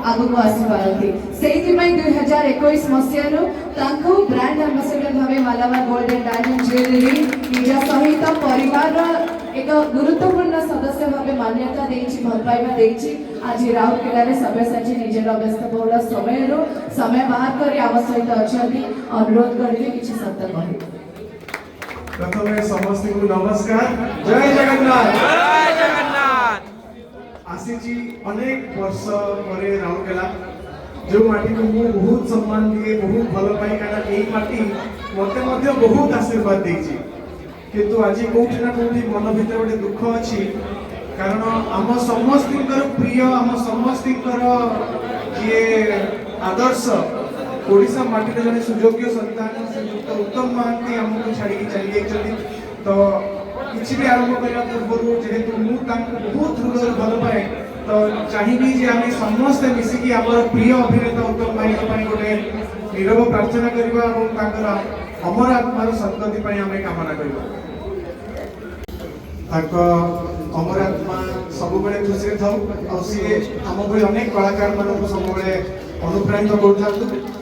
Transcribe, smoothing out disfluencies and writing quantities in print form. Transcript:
आगको आसीपारती सेहिथि 2021 मसियारो तांको brand ambassador Bhave Malabar gold and diamond jewellery निज सहित परिवार एक गुरुत्वपूर्ण सदस्य भावे मान्यता देछि भल पाइबा देछि आज राउरकेला रे सब्यसाची निजर व्यस्तबहुल समय बाहर करी आम सहित अछंती अनुरोध करिले किछि शब्द कहि प्रथमे समस्त को नमस्कार जय जगन्नाथ जय जगन्नाथ आसीची अनेक वर्ष परे राउरकेला जो माटी को मु बहुत सम्मान दिए बहुत भल पाई कारण एई माटी मते मध्ये बहुत आशीर्वाद देछि किंतु आज कोठी ना कोठी मन भीतर गोटे दुख अछि कारण आम समस्तिकर प्रिय आम समस्तिकर जे आदर्श ओडिशा माटी रे जने सुयोग्य संतान श्रीयुक्त उत्तम महांती हमको छाड़ी चली जाइछथि तो किछि भी आरंभ करला पूर्व जेहेतु मु तांको बहुत हृदय भल पाए तो चाहिबी जे आमे समस्त मिसी की हमर प्रिय अभिनेता उत्तम भाई पई गोटे नीरव प्रार्थना करबा और तांकर अमर आत्मार सद्गति पई आमे कामना करबा ताको अमर आत्मा सब बेले खुशी थाउ और सी हम भली अनेक कलाकार मानक सब बेले अनुप्राणित करथाउ